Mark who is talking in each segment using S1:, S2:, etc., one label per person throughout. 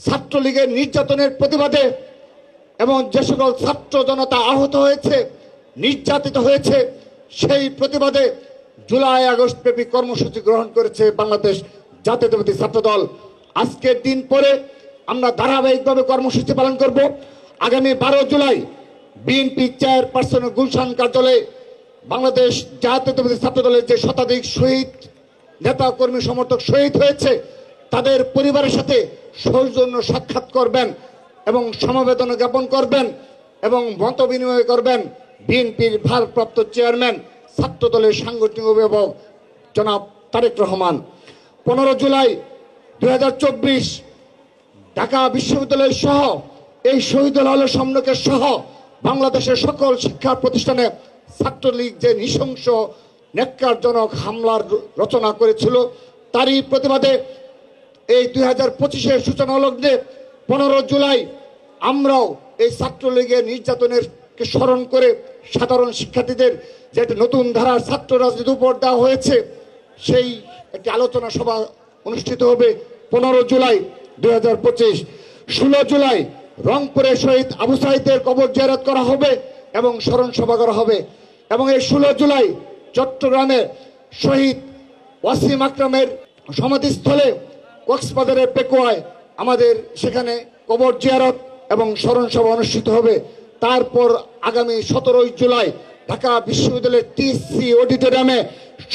S1: ছাত্রলীগের নির্যাতনের প্রতিবাদে এবং যে সকল ছাত্র জনতা আহত হয়েছে, নির্যাতিত হয়েছে, সেই প্রতিবাদে জুলাই আগস্ট ব্যাপী কর্মসূচি গ্রহণ করেছে বাংলাদেশ জাতীয়তাবাদী ছাত্রদল। আজকের দিন পরে আমরা ধারাবাহিকভাবে কর্মসূচি পালন করব। আগামী 12 জুলাই বিএনপি চেয়ারপারসনের গুলশান কার্যালয়ে বাংলাদেশ জাতীয়তাবাদী ছাত্রদলের যে শতাধিক শহীদ নেতা কর্মী সমর্থক শহীদ হয়েছে তাদের পরিবারের সাথে সৌজন্য সাক্ষাৎ করবেন এবং সমবেদনা জ্ঞাপন করবেন এবং মত বিনিময় করবেন বিএনপির ভারপ্রাপ্ত চেয়ারম্যান ছাত্রদলের সাংগঠনিক অভিভাবক জনাব তারেক রহমান। 15 জুলাই 2024 ঢাকা বিশ্ববিদ্যালয় সহ এই শহীদুল হলের সম্মুখে সহ বাংলাদেশের সকল শিক্ষা প্রতিষ্ঠানে ছাত্রলীগ যে নৃশংস ন্যাক্কারজনক হামলার রচনা করেছিল তারই প্রতিবাদে এই 2025-এর সূচনা লগ্নে 15 জুলাই আমরাও এই ছাত্রলীগের নির্যাতনের স্মরণ করে সাধারণ শিক্ষার্থীদের যে একটা নতুন ধারার ছাত্র রাজনীতি উপর দেওয়া হয়েছে সেই একটি আলোচনা সভা অনুষ্ঠিত হবে 15 জুলাই 2025। 16 জুলাই রংপুরে শহীদ আবু সাঈদের কবর জিয়ারত করা হবে এবং স্মরণ সভা করা হবে এবং এই 16 জুলাই চট্টগ্রামে শহীদ ওয়াসিম আকরামের সমাধিস্থলে কক্সবাজারের পেকুয়ায় আমাদের সেখানে কবর জিয়ারত এবং স্মরণ সভা অনুষ্ঠিত হবে। তারপর আগামী 17 জুলাই ঢাকা বিশ্ববিদ্যালয়ের টিসি অডিটোরিয়ামে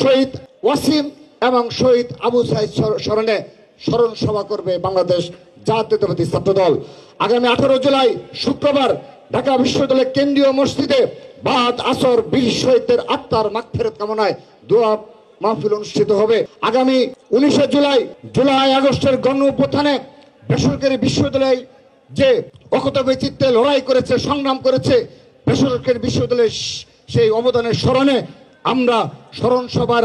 S1: শহীদ ওয়াসিম এবং শহীদ আবু সাঈদ স্মরণে স্মরণ সভা করবে বাংলাদেশ জাতীয়তাবাদী ছাত্রদল। আগামী 18 জুলাই শুক্রবার ঢাকা বিশ্ববিদ্যালয়ের কেন্দ্রীয় মসজিদে বাদ আসর বীর শহীদদের আত্মার মাগফিরাত কামনায় দোয়া মাহফিল অনুষ্ঠিত হবে। আগামী 19 জুলাই আগস্টের গণ অভ্যুত্থানে বেসরকারি বিশ্ববিদ্যালয় যে অকতবৈচিত্র্যে লড়াই করেছে, সংগ্রাম করেছে, বেসরকারি বিশ্ববিদ্যালয়ের সেই অবদানের স্মরণে আমরা স্মরণ সভার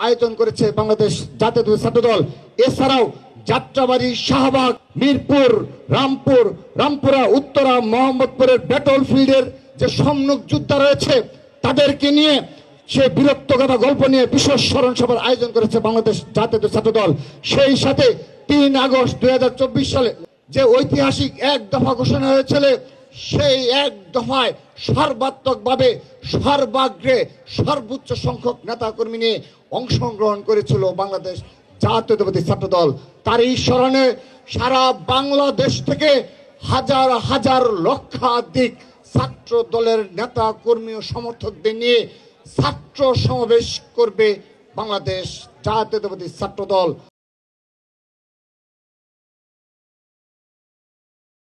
S1: আয়োজন করেছে বাংলাদেশ জাতীয়তাবাদী ছাত্রদল। এছাড়াও যাত্রাবাড়ি, শাহবাগ, মিরপুর, রামপুরা, উত্তরা, মোহাম্মদপুরের ব্যাটল ফিল্ডের যে সম্মুখ যোদ্ধা রয়েছে তাদেরকে নিয়ে সে বীরত্বগাথা গল্প নিয়ে বিশেষ স্মরণ সভার আয়োজন করেছে বাংলাদেশ জাতীয়তাবাদী ছাত্রদল। সেই সাথে 3 আগস্ট 2024 সালে যে ঐতিহাসিক এক দফা ঘোষণা হয়েছিল সেই এক দফায় সর্বাত্মকভাবে সর্বাগ্রে সর্বোচ্চ সংখ্যক নেতাকর্মী নিয়ে অংশগ্রহণ করেছিল বাংলাদেশ জাতীয়তাবাদী ছাত্রদল। তারই স্মরণে সারা বাংলাদেশ থেকে হাজার হাজার লক্ষাধিক ছাত্র দলের নেতা কর্মী ও সমর্থকদের নিয়ে ছাত্র সমাবেশ করবে বাংলাদেশ জাতীয়তাবাদী ছাত্রদল।